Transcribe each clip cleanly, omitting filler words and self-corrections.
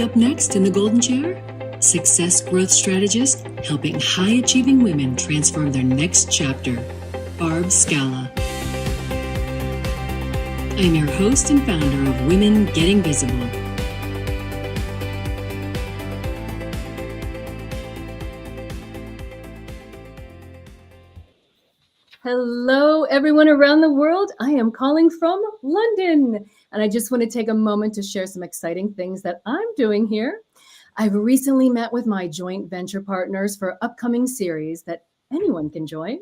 Up next in the Golden Chair, success growth strategist helping high-achieving women transform their next chapter, Barb Scala. I'm your host and founder of Women Getting Visible. Hello, everyone around the world. I am calling from London, and I just want to take a moment to share some exciting things that I'm doing here. I've recently met with my joint venture partners for an upcoming series that anyone can join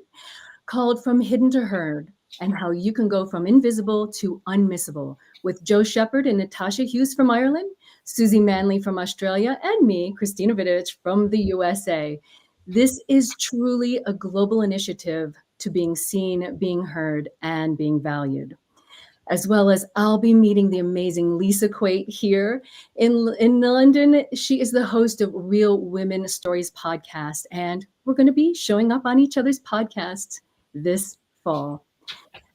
called From Hidden to Heard, and how you can go from invisible to unmissable with Joe Shepherd and Natasha Hughes from Ireland, Susie Manley from Australia, and me, Christina Vidovich from the USA. This is truly a global initiative to being seen, being heard, and being valued. As well as I'll be meeting the amazing Lisa Quate here in London. She is the host of Real Women Stories podcast, and we're going to be showing up on each other's podcasts this fall.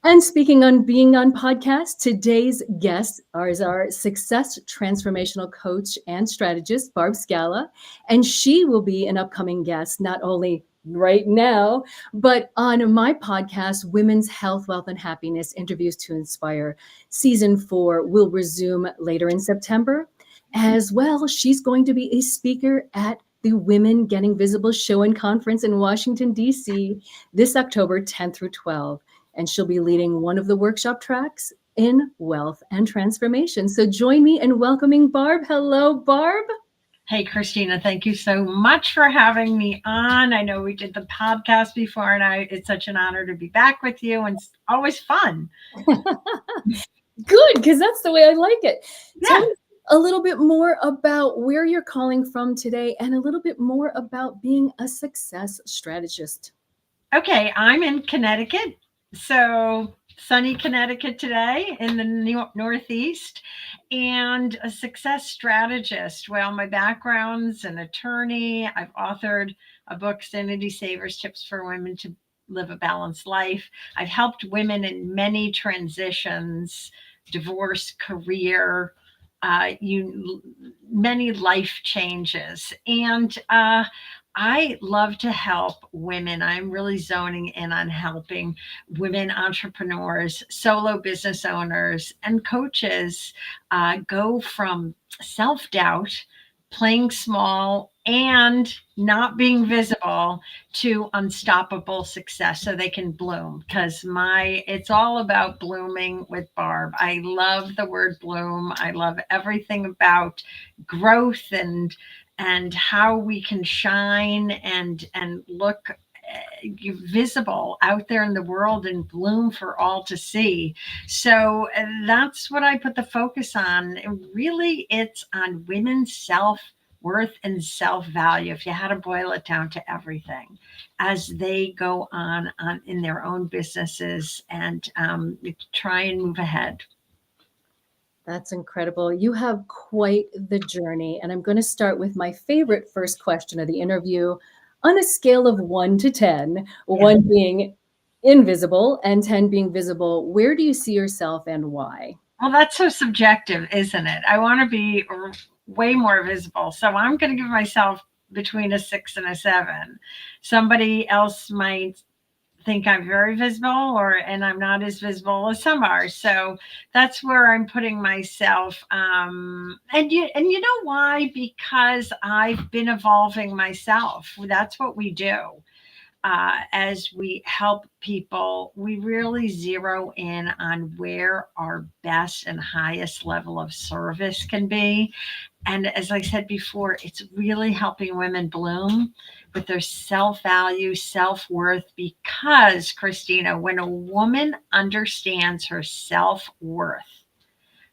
And speaking on being on podcasts, today's guest is our success transformational coach and strategist, Barb Scala, and she will be an upcoming guest, not only right now, but on my podcast, Women's Health, Wealth, and Happiness Interviews to Inspire. Season 4 will resume later in September. As well, she's going to be a speaker at the Women Getting Visible show and conference in Washington, D.C. this October 10th through 12th. And she'll be leading one of the workshop tracks in wealth and transformation. So join me in welcoming Barb. Hello, Barb. Hey, Christina, thank you so much for having me on. I know we did the podcast before, and it's such an honor to be back with you, and it's always fun. Good, because that's the way I like it. Yeah. Tell me a little bit more about where you're calling from today and a little bit more about being a success strategist. Okay, I'm in Connecticut. So sunny Connecticut today in the Northeast, and a success strategist. Well, my background's an attorney. I've authored a book, Sanity Savers, Tips for Women to Live a Balanced Life. I've helped women in many transitions, divorce, career, many life changes. And I love to help women. I'm really zoning in on helping women entrepreneurs, solo business owners, and coaches go from self-doubt, playing small, and not being visible to unstoppable success so they can bloom. Because it's all about blooming with Barb. I love the word bloom. I love everything about growth and how we can shine and look visible out there in the world and bloom for all to see. So that's what I put the focus on. And really, it's on women's self-worth and self-value, if you had to boil it down to everything, as they go on in their own businesses and try and move ahead. That's incredible. You have quite the journey. And I'm going to start with my favorite first question of the interview. On a scale of 1 to 10, 1 being invisible and 10 being visible, where do you see yourself and why? Well, that's so subjective, isn't it? I want to be way more visible. So I'm going to give myself between a 6 and a 7. Somebody else might think I'm very visible, and I'm not as visible as some are. So that's where I'm putting myself. And you know why? Because I've been evolving myself. That's what we do. As we help people, we really zero in on where our best and highest level of service can be. And as I said before, it's really helping women bloom with their self-value, self-worth, because, Christina, when a woman understands her self-worth,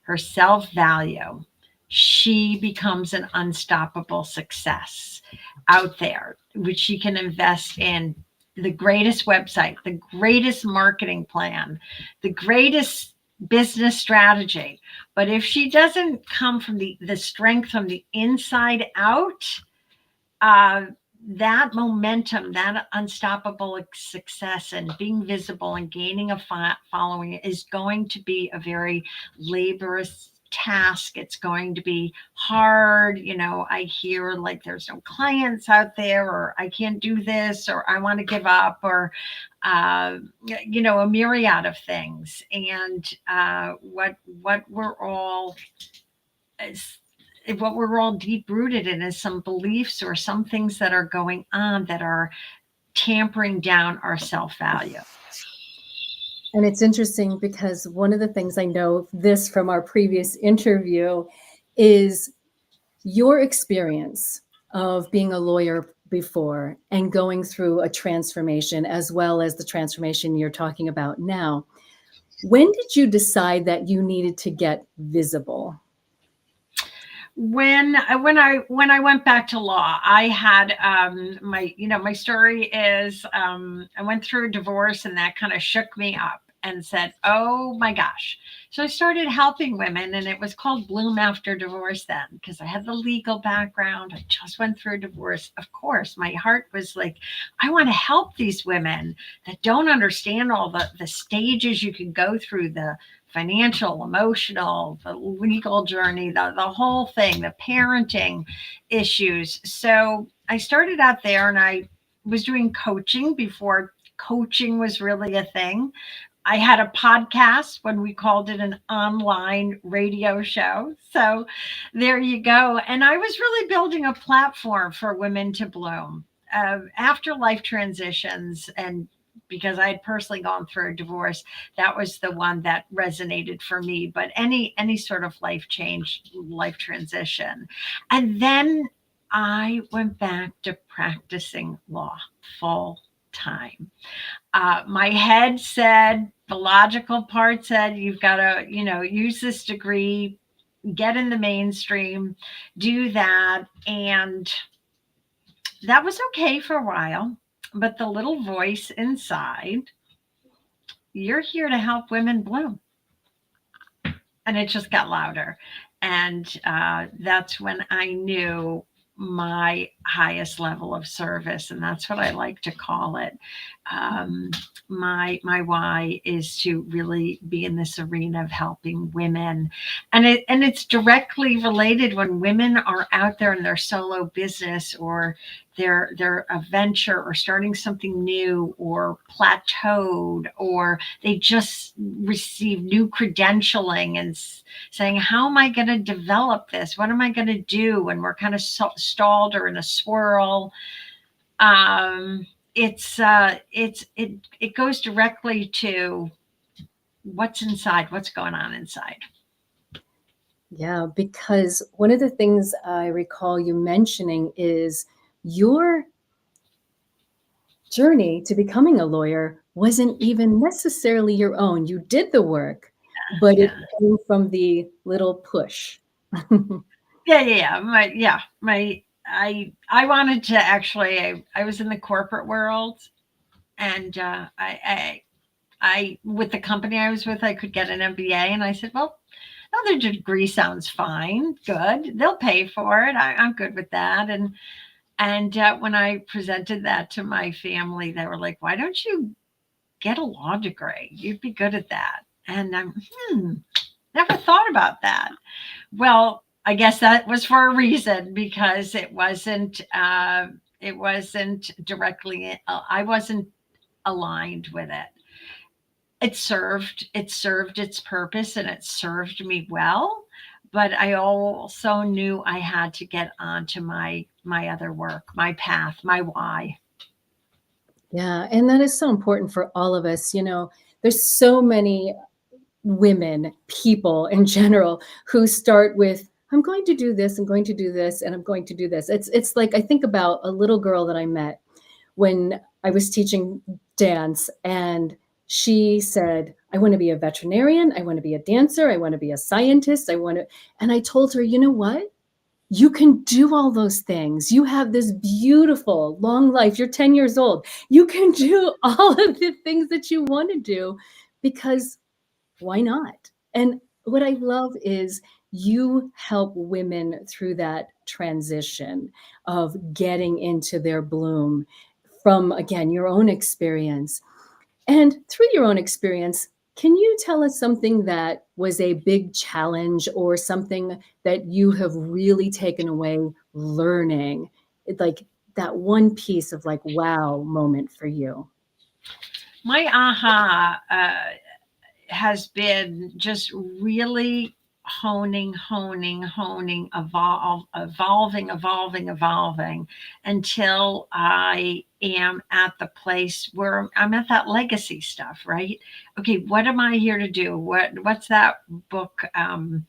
her self-value, she becomes an unstoppable success out there, which she can invest in the greatest website, the greatest marketing plan, the greatest business strategy. But if she doesn't come from the strength from the inside out, that momentum, that unstoppable success and being visible and gaining a following is going to be a very laborious task. It's going to be hard. I hear like there's no clients out there, or I can't do this, or I want to give up, or, a myriad of things. And what we're all is what we're all deep rooted in is some beliefs or some things that are going on that are tampering down our self-value. And it's interesting because one of the things I know this from our previous interview is your experience of being a lawyer before and going through a transformation, as well as the transformation you're talking about now. When did you decide that you needed to get visible? When I went back to law, I had my story is I went through a divorce, and that kind of shook me up and said, oh my gosh. So I started helping women, and it was called Bloom After Divorce then, because I had the legal background. I just went through a divorce. Of course, my heart was like, I want to help these women that don't understand all the stages you can go through, the financial, emotional, the legal journey, the whole thing, the parenting issues. So I started out there, and I was doing coaching before coaching was really a thing. I had a podcast when we called it an online radio show. So there you go. And I was really building a platform for women to bloom after life transitions. And because I had personally gone through a divorce, that was the one that resonated for me. But any sort of life change, life transition. And then I went back to practicing law full time. My head said, the logical part said, you've got to, use this degree, get in the mainstream, do that. And that was okay for a while. But the little voice inside, you're here to help women bloom. And it just got louder. And that's when I knew my highest level of service, and that's what I like to call it. My why is to really be in this arena of helping women, and it's directly related when women are out there in their solo business, or they're a venture, or starting something new, or plateaued, or they just receive new credentialing and saying, how am I going to develop this? What am I going to do? When we're kind of stalled or in a swirl. It goes directly to what's inside, what's going on inside. Yeah, because one of the things I recall you mentioning is your journey to becoming a lawyer wasn't even necessarily your own. You did the work, but it came from the little push. I wanted to actually, I was in the corporate world, and I with the company I was with, I could get an MBA, and I said, well, another degree sounds fine, good, they'll pay for it, I'm good with that. And when I presented that to my family, they were like, why don't you get a law degree? You'd be good at that. And I'm never thought about that. Well, I guess that was for a reason, because it wasn't directly, I wasn't aligned with it. It served its purpose, and it served me well. But I also knew I had to get onto my other work, my path, my why. Yeah, and that is so important for all of us. There's so many women, people in general, who start with, I'm going to do this, I'm going to do this, and I'm going to do this. It's like, I think about a little girl that I met when I was teaching dance, and she said, I want to be a veterinarian, I want to be a dancer, I want to be a scientist, and I told her, you know what? You can do all those things. You have this beautiful long life. You're 10 years old. You can do all of the things that you want to do, because why not? And what I love is you help women through that transition of getting into their bloom from, again, your own experience. And through your own experience, Can you tell us something that was a big challenge or something that you have really taken away learning? Like that one piece of like, wow moment for you. My aha has been just really honing, evolving until I am at the place where I'm at that legacy stuff, right? Okay, what am I here to do? What's that book? The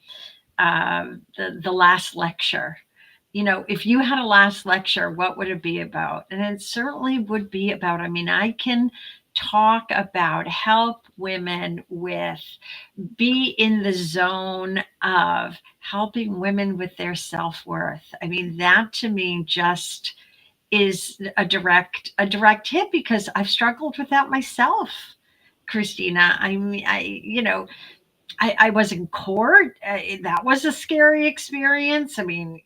last lecture. You know, if you had a last lecture, what would it be about? And it certainly would be about, I mean, I can talk about help women with be in the zone of helping women with their self-worth. I mean, that to me just is a direct hit because I've struggled with that myself, Christina. I mean, I was in court. That was a scary experience. I mean,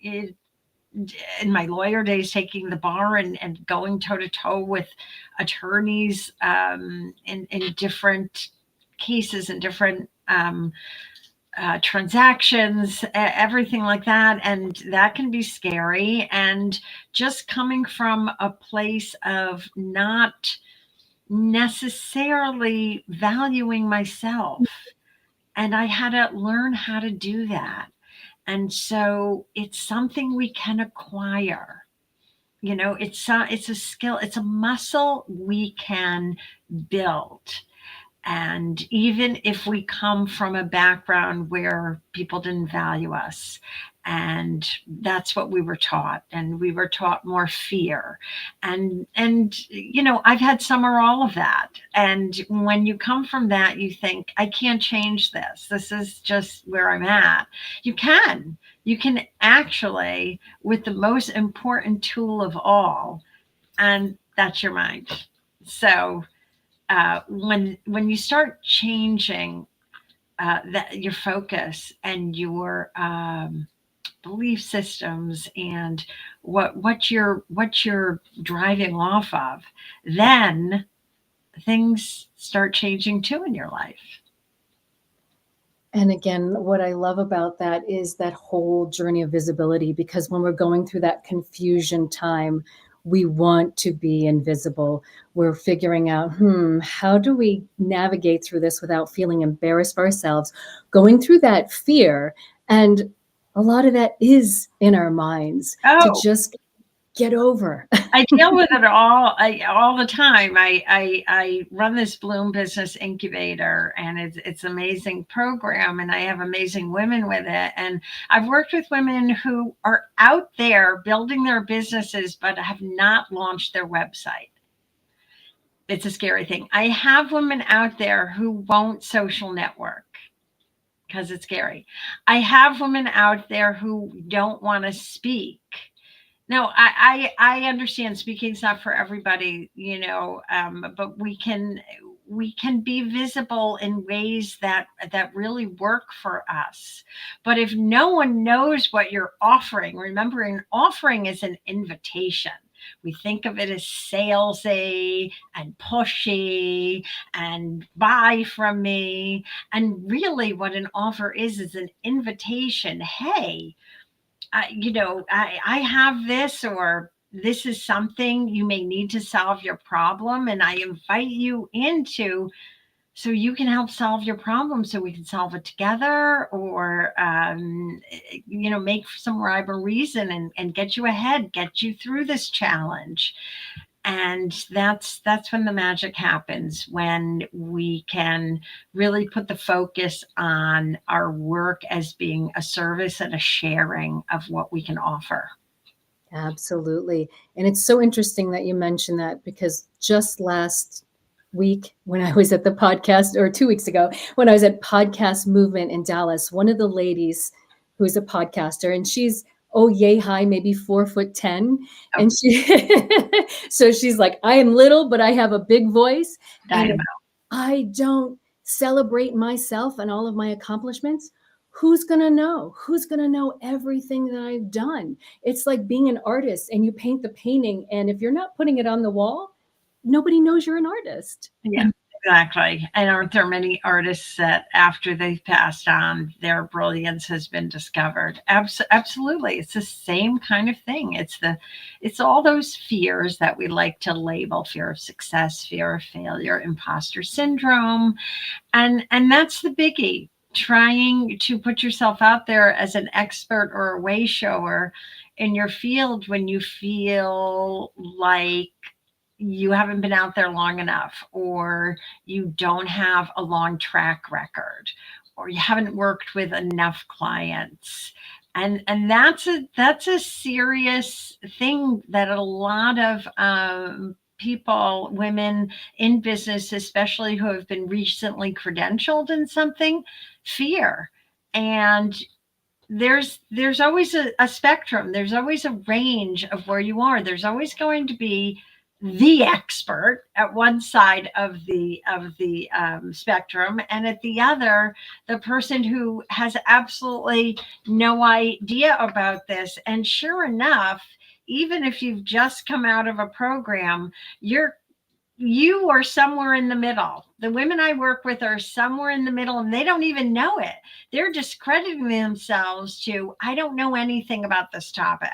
in my lawyer days, taking the bar and going toe to toe with attorneys in different cases and different transactions, everything like that. And that can be scary. And just coming from a place of not necessarily valuing myself. And I had to learn how to do that. And so it's something we can acquire. You know, it's a skill, it's a muscle we can build. And even if we come from a background where people didn't value us, and that's what we were taught, and we were taught more fear. And you know, I've had some or all of that. And when you come from that, you think, I can't change this. This is just where I'm at. You can. You can actually, with the most important tool of all, and that's your mind. So when you start changing that your focus and your belief systems and what you're driving off of, then things start changing too in your life. And again, what I love about that is that whole journey of visibility, because when we're going through that confusion time, we want to be invisible. We're figuring out, how do we navigate through this without feeling embarrassed for ourselves, going through that fear. And a lot of that is in our minds to Oh, just get over. I deal with it all the time. I run this Bloom Business Incubator, and it's an amazing program, and I have amazing women with it. And I've worked with women who are out there building their businesses, but have not launched their website. It's a scary thing. I have women out there who won't social network because it's scary. I have women out there who don't want to speak. No, I understand speaking's not for everybody, you know, but we can be visible in ways that really work for us. But if no one knows what you're offering, remember, an offering is an invitation. We think of it as salesy and pushy and buy from me. And really what an offer is an invitation. Hey, I have this, or this is something you may need to solve your problem. And I invite you into so you can help solve your problem so we can solve it together, or, make some rhyme or reason and get you ahead, get you through this challenge. And that's when the magic happens, when we can really put the focus on our work as being a service and a sharing of what we can offer. Absolutely. And it's so interesting that you mentioned that, because just last week when I was at the podcast, or 2 weeks ago, when I was at Podcast Movement in Dallas, one of the ladies who's a podcaster, and she's, yay high, maybe 4'10". And so she's like, I am little, but I have a big voice. And if I don't celebrate myself and all of my accomplishments, who's going to know? Who's going to know everything that I've done? It's like being an artist and you paint the painting. And if you're not putting it on the wall, nobody knows you're an artist. Yeah, Exactly. And aren't there many artists that after they've passed on, their brilliance has been discovered? Absolutely. It's the same kind of thing. It's all those fears that we like to label: fear of success, fear of failure, imposter syndrome. And that's the biggie. Trying to put yourself out there as an expert or a way shower in your field when you feel like you haven't been out there long enough, or you don't have a long track record, or you haven't worked with enough clients. And that's a serious thing that a lot of people, women in business, especially who have been recently credentialed in something, fear. And there's always a spectrum. There's always a range of where you are. There's always going to be the expert at one side of the spectrum, and at the other, the person who has absolutely no idea about this. And sure enough, even if you've just come out of a program, you are somewhere in the middle. The women I work with are somewhere in the middle, and they don't even know it. They're discrediting themselves to, I don't know anything about this topic.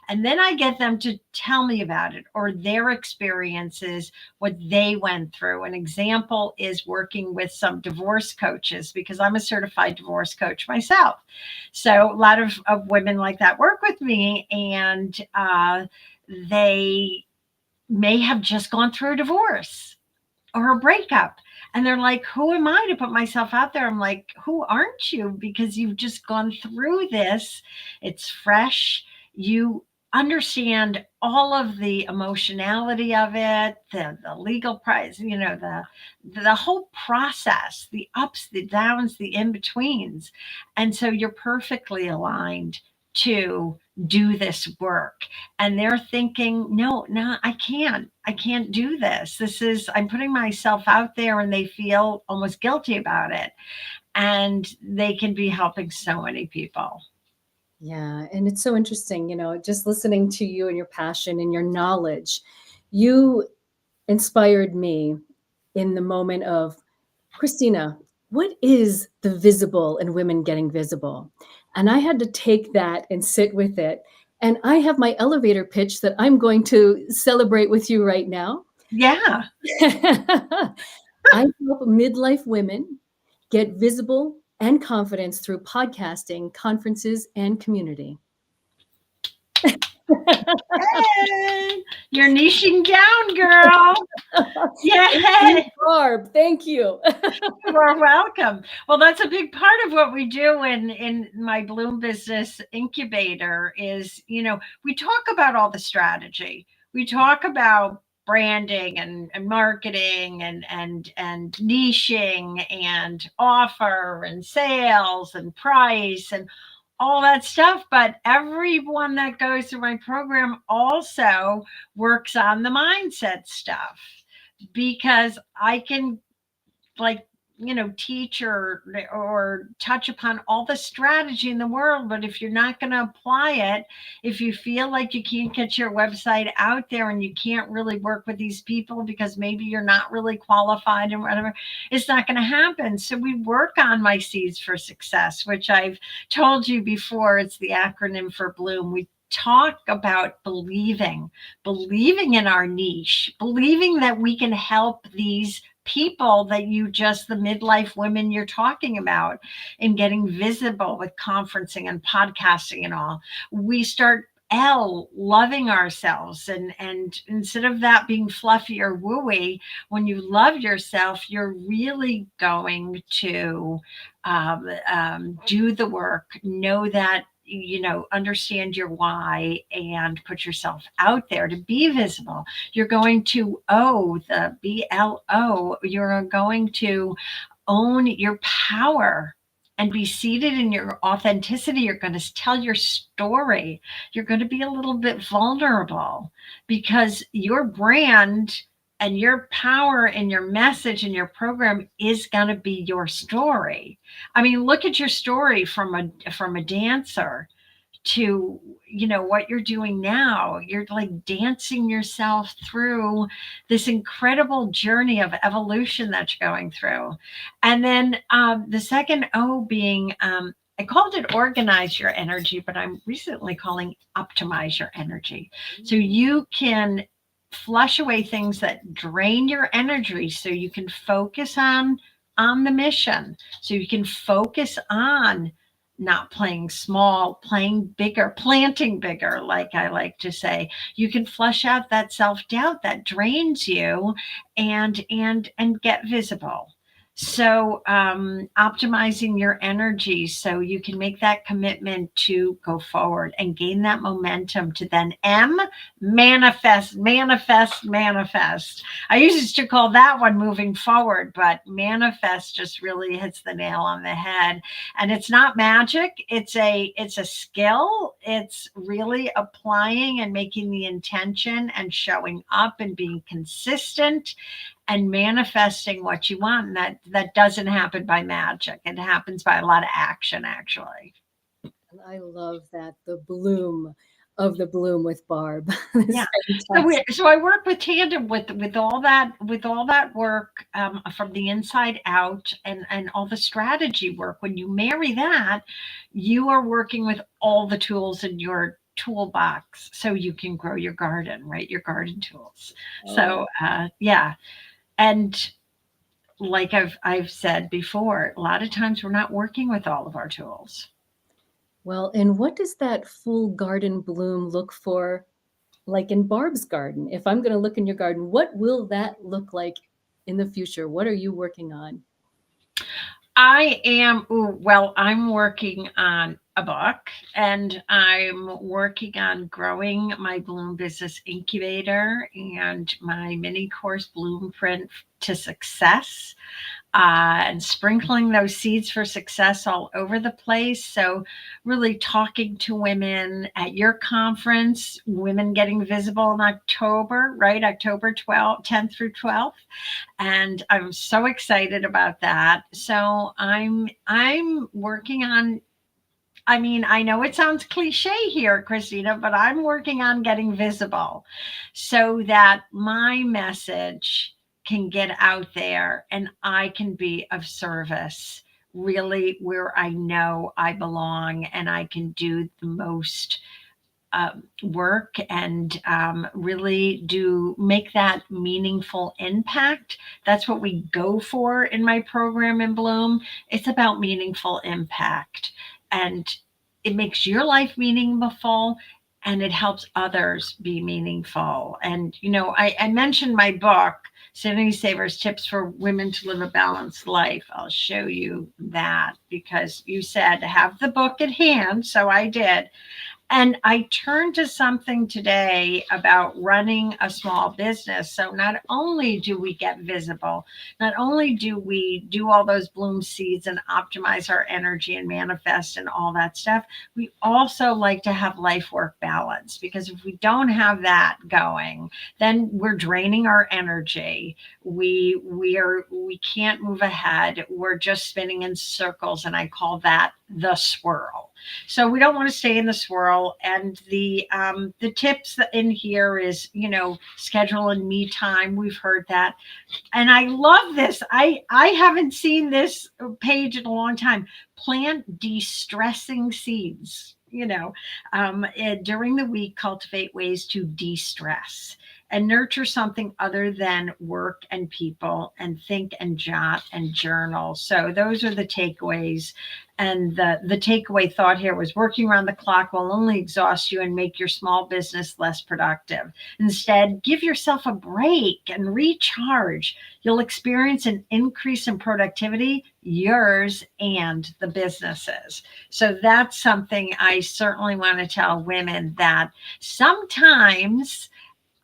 And then I get them to tell me about it, or their experiences, what they went through. An example is working with some divorce coaches, because I'm a certified divorce coach myself. So a lot of women like that work with me, and they may have just gone through a divorce or a breakup. And they're like, who am I to put myself out there? I'm like, who aren't you? Because you've just gone through this. It's fresh. You understand all of the emotionality of it, the legal price, the whole process, the ups, the downs, the in-betweens. And so you're perfectly aligned to do this work. And they're thinking, no, I can't do this. I'm putting myself out there, and they feel almost guilty about it. And they can be helping so many people. Yeah. And it's so interesting, just listening to you and your passion and your knowledge. You inspired me in the moment of, Christina, what is the visible in Women Getting Visible? And I had to take that and sit with it. And I have my elevator pitch that I'm going to celebrate with you right now. Yeah. I help midlife women get visible and confidence through podcasting, conferences, and community. Hey, you're niching down, girl. Yeah. Barb, thank you. You're welcome. Well, that's a big part of what we do in my Bloom Business Incubator is, we talk about all the strategy. We talk about branding and marketing and niching and offer and sales and price and all that stuff. But everyone that goes through my program also works on the mindset stuff, because I can teach or touch upon all the strategy in the world. But if you're not going to apply it, if you feel like you can't get your website out there and you can't really work with these people because maybe you're not really qualified and whatever, it's not going to happen. So we work on my Seeds for Success, which I've told you before. It's the acronym for Bloom. We talk about believing in our niche, believing that we can help these people that the midlife women you're talking about, in getting visible with conferencing and podcasting and all. We start loving ourselves, and instead of that being fluffy or wooey, when you love yourself, you're really going to do the work, know that understand your why, and put yourself out there to be visible. You're going to the BLO. You're going to own your power and be seated in your authenticity. You're going to tell your story. You're going to be a little bit vulnerable, because your brand and your power and your message and your program is going to be your story. I mean, look at your story from a dancer to, what you're doing now. You're like dancing yourself through this incredible journey of evolution that you're going through. And then the second O being, I called it organize your energy, but I'm recently calling optimize your energy. So you can flush away things that drain your energy so you can focus on the mission. So you can focus on not playing small, playing bigger, planting bigger, like I like to say. You can flush out that self-doubt that drains you and get visible. So optimizing your energy so you can make that commitment to go forward and gain that momentum to then manifest, manifest, manifest. I used to call that one moving forward, but manifest just really hits the nail on the head. And it's not magic. It's a skill. It's really applying and making the intention and showing up and being consistent and manifesting what you want. And that doesn't happen by magic. It happens by a lot of action, actually. I love that. The bloom of the bloom with Barb. Yeah. So I work with tandem with all that work from the inside out and all the strategy work. When you marry that, you are working with all the tools in your toolbox so you can grow your garden, right? Your garden tools. So yeah. And like I've said before, a lot of times we're not working with all of our tools. Well, and what does that full garden bloom look for, like in Barb's garden? If I'm going to look in your garden, what will that look like in the future? What are you working on? I'm working on a book, and I'm working on growing my Bloom Business Incubator and my mini course Blueprint to Success, and sprinkling those seeds for success all over the place. So really talking to women at your conference, Women Getting Visible in October, right? October 10th through 12th. And I'm so excited about that. So I'm working on, I know it sounds cliche here, Christina, but I'm working on getting visible so that my message can get out there and I can be of service, really where I know I belong and I can do the most work and really make that meaningful impact. That's what we go for in my program in Bloom. It's about meaningful impact, and it makes your life meaningful and it helps others be meaningful. And, I mentioned my book, Sanity Savers Tips for Women to Live a Balanced Life. I'll show you that because you said have the book at hand. So I did. And I turned to something today about running a small business. So not only do we get visible, not only do we do all those bloom seeds and optimize our energy and manifest and all that stuff, we also like to have life-work balance, because if we don't have that going, then we're draining our energy. We can't move ahead. We're just spinning in circles. And I call that the swirl. So we don't want to stay in the swirl. And the tips in here is, schedule and me time. We've heard that. And I love this. I haven't seen this page in a long time. Plant de-stressing seeds. During the week, cultivate ways to de-stress and nurture something other than work and people, and think and jot and journal. So those are the takeaways. And the takeaway thought here was working around the clock will only exhaust you and make your small business less productive. Instead, give yourself a break and recharge. You'll experience an increase in productivity, yours and the businesses. So that's something I certainly want to tell women, that sometimes,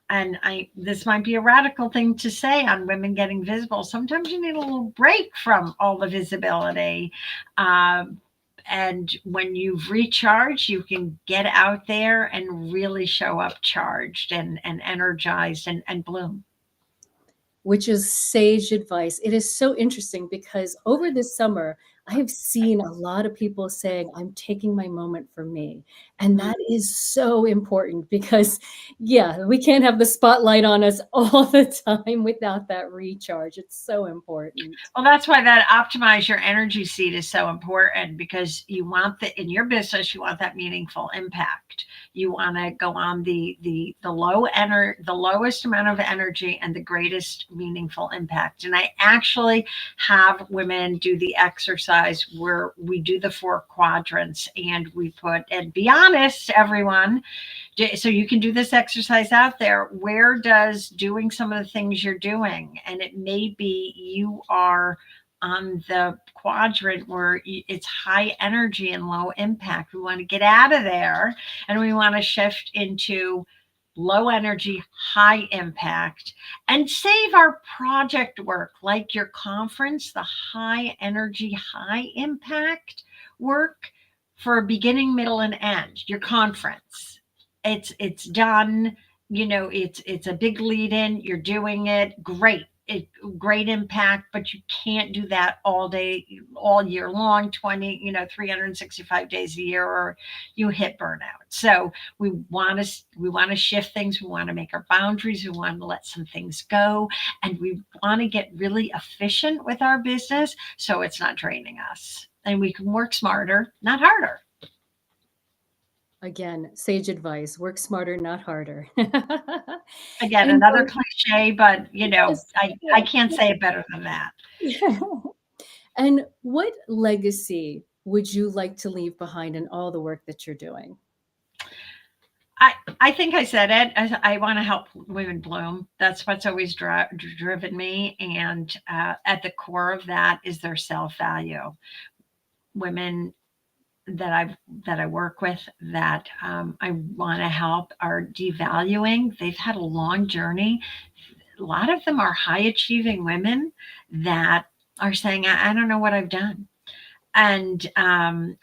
and this might be a radical thing to say on Women Getting Visible, sometimes you need a little break from all the visibility. And when you've recharged, you can get out there and really show up charged and energized and bloom. which is sage advice. It is so interesting because over this summer, I have seen a lot of people saying, I'm taking my moment for me. And that is so important because, yeah, we can't have the spotlight on us all the time without that recharge. It's so important. Well, that's why that optimize your energy seat is so important, because you want in your business, you want that meaningful impact. You want to go on the lowest amount of energy and the greatest meaningful impact. And I actually have women do the exercise where we do the 4 quadrants, and we put, and be honest, everyone, so you can do this exercise out there. Where does doing some of the things you're doing, and it may be you are on the quadrant where it's high energy and low impact. We want to get out of there and we want to shift into low energy, high impact, and save our project work, like your conference, the high energy, high impact work, for beginning, middle, and end. Your conference, it's done. It's a big lead in. You're doing it great. Great impact, but you can't do that all day, all year long, 365 days a year, or you hit burnout. So we want to shift things. We want to make our boundaries. We want to let some things go, and we want to get really efficient with our business so it's not draining us, and we can work smarter, not harder. Again, sage advice, work smarter, not harder. Again, another cliche, but I can't say it better than that. And what legacy would you like to leave behind in all the work that you're doing? I think I said it. I want to help women bloom. That's what's always driven me. And at the core of that is their self-value. Women that I work with, that I want to help, are devaluing. They've had a long journey. A lot of them are high achieving women that are saying, I don't know what I've done. And,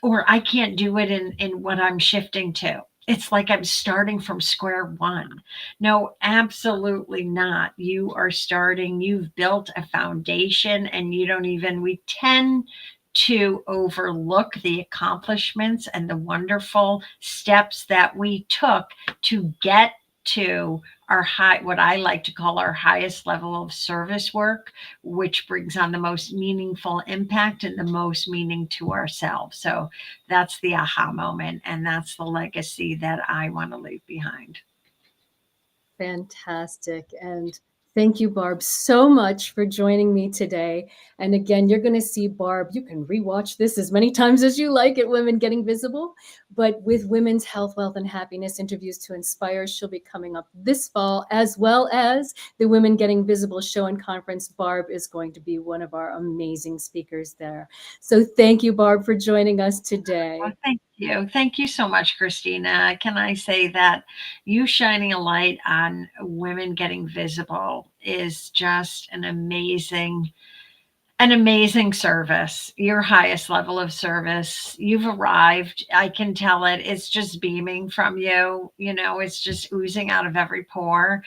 or I can't do it in what I'm shifting to. It's like I'm starting from square one. No, absolutely not. You are starting, you've built a foundation, and we tend to overlook the accomplishments and the wonderful steps that we took to get to our what I like to call our highest level of service work, which brings on the most meaningful impact and the most meaning to ourselves. So that's the aha moment, and that's the legacy that I want to leave behind. Fantastic. And thank you, Barb, so much for joining me today. And again, you're going to see Barb. You can rewatch this as many times as you like at Women Getting Visible. But with women's health, wealth, and happiness interviews to inspire, she'll be coming up this fall, as well as the Women Getting Visible show and conference. Barb is going to be one of our amazing speakers there. So thank you, Barb, for joining us today. Well, thank you. Thank you so much, Christina. Can I say that you shining a light on Women Getting Visible is just an amazing service, your highest level of service. You've arrived. I can tell it. It's just beaming from you. It's just oozing out of every pore.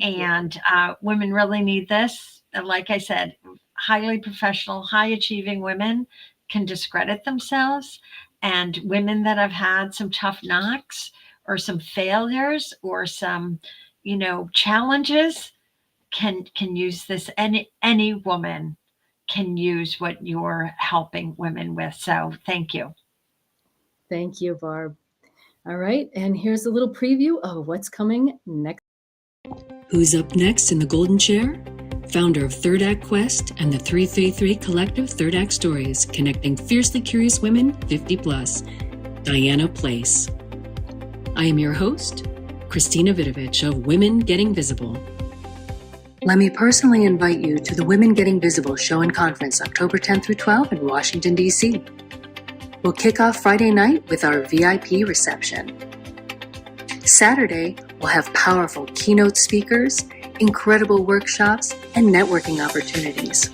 And women really need this. And like I said, highly professional, high achieving women can discredit themselves. And women that have had some tough knocks or some failures or some, challenges can use this. Any woman can use what you're helping women with. So thank you. Thank you, Barb. All right. And here's a little preview of what's coming next. Who's up next in the golden chair? Founder of Third Act Quest and the 333 Collective Third Act Stories, connecting fiercely curious women 50 plus, Diana Place. I am your host, Christina Vidovich of Women Getting Visible. Let me personally invite you to the Women Getting Visible show and conference October 10th through 12th in Washington, D.C. We'll kick off Friday night with our VIP reception. Saturday, we'll have powerful keynote speakers, incredible workshops, and networking opportunities.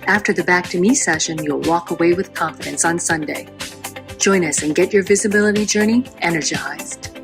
After the Back to Me session, you'll walk away with confidence on Sunday. Join us and get your visibility journey energized.